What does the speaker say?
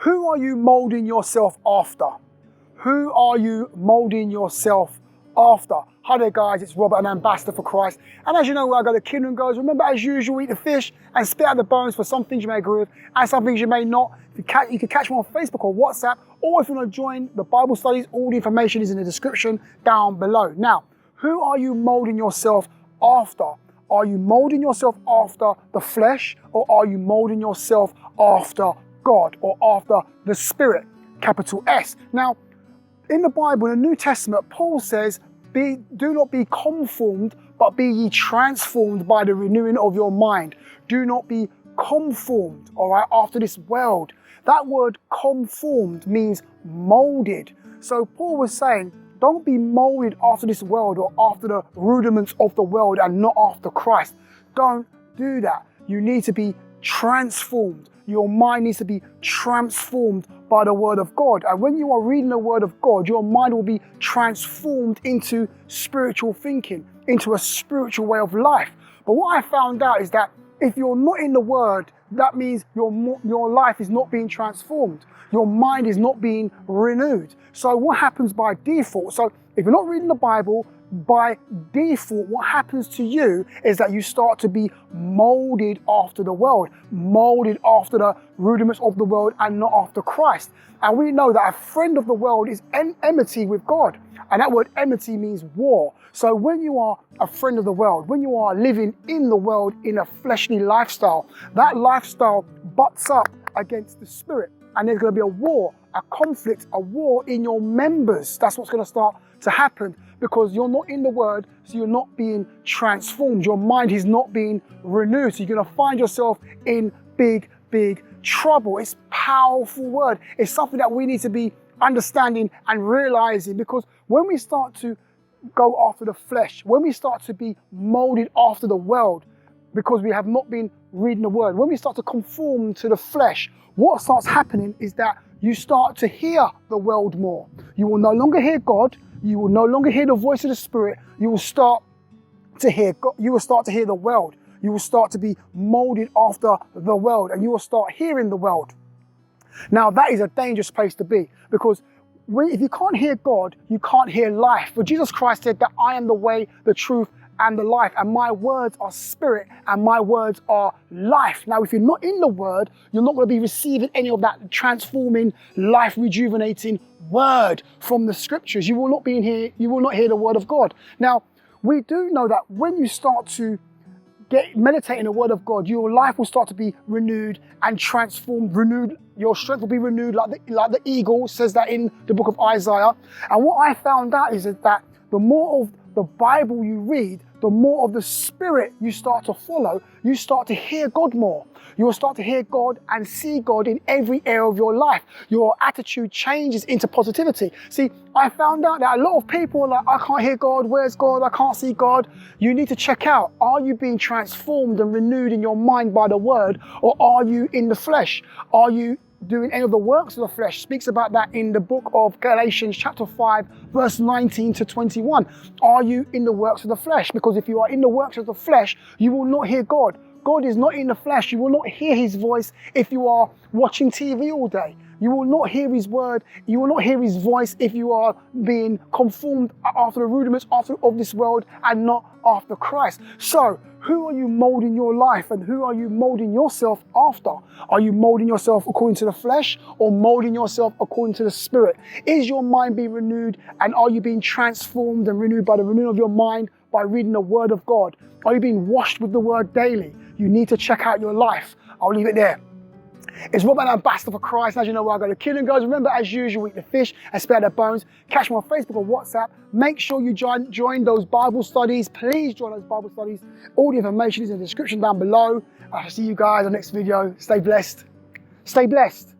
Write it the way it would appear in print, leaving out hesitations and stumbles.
Who are you molding yourself after? Who are you molding yourself after? Hi there guys, it's Robert, an ambassador for Christ. And as you know, where I go, the kingdom goes. Remember, as usual, eat the fish and spit out the bones. For some things you may agree with and some things you may not. You can catch me on Facebook or WhatsApp, or if you want to join the Bible studies, all the information is in the description down below. Now, who are you molding yourself after? Are you molding yourself after the flesh, or are you molding yourself after God, or after the Spirit, capital S? Now, in the Bible, in the New Testament, Paul says, do not be conformed, but be ye transformed by the renewing of your mind. Do not be conformed, all right, after this world. That word conformed means molded. So Paul was saying, don't be molded after this world or after the rudiments of the world and not after Christ. Don't do that. You need to be transformed. Your mind needs to be transformed by the word of God. And when you are reading the word of God, your mind will be transformed into spiritual thinking, into a spiritual way of life. But what I found out is that if you're not in the word, that means your life is not being transformed. Your mind is not being renewed. So what happens by default? So if you're not reading the Bible, by default, what happens to you is that you start to be molded after the world, molded after the rudiments of the world and not after Christ. And we know that a friend of the world is enmity with God. And that word enmity means war. So when you are a friend of the world, when you are living in the world in a fleshly lifestyle, that lifestyle butts up against the Spirit. And there's going to be a war, a conflict, a war in your members. That's what's going to start to happen, because you're not in the word, so you're not being transformed. Your mind is not being renewed. So you're going to find yourself in big trouble. It's a powerful word. It's something that we need to be understanding and realizing, because when we start to go after the flesh, when we start to be molded after the world, because we have not been reading the word, when we start to conform to the flesh, what starts happening is that you start to hear the world more. You will no longer hear God. You will no longer hear the voice of the Spirit. You will start to hear God. You will start to hear the world. You will start to be molded after the world, and you will start hearing the world. Now, that is a dangerous place to be, because if you can't hear God, you can't hear life. But Jesus Christ said that I am the way, the truth, and the life, and my words are spirit and my words are life. Now, if you're not in the word, you're not going to be receiving any of that transforming, life rejuvenating word from the scriptures. You will not be in here, you will not hear the word of God. Now, we do know that when you start to meditate in the word of God, your life will start to be renewed and transformed, renewed. Your strength will be renewed like the eagle says that in the book of Isaiah. And what I found out is that the more of the Bible you read, the more of the Spirit you start to follow, you start to hear God more. You will start to hear God and see God in every area of your life. Your attitude changes into positivity. See, I found out that a lot of people are like, I can't hear God, where's God, I can't see God. You need to check out, are you being transformed and renewed in your mind by the word, or are you in the flesh? Are you doing any of the works of the flesh? Speaks about that in the book of Galatians chapter 5 verse 19 to 21. Are you in the works of the flesh? Because if you are in the works of the flesh, you will not hear God. God is not in the flesh. You will not hear his voice if you are watching TV all day. You will not hear his word. You will not hear his voice if you are being conformed after the rudiments of this world and not after Christ. So, who are you molding your life, and who are you molding yourself after? Are you molding yourself according to the flesh, or molding yourself according to the Spirit? Is your mind being renewed, and are you being transformed and renewed by the renewing of your mind by reading the word of God? Are you being washed with the word daily? You need to check out your life. I'll leave it there. It's Robert, an ambassador for Christ. As you know, where I go, the kingdom goes. Remember, as usual, eat the fish and spare their bones. Catch me on Facebook or WhatsApp. Make sure you join those Bible studies. Please join those Bible studies. All the information is in the description down below. I'll see you guys on the next video. Stay blessed. Stay blessed.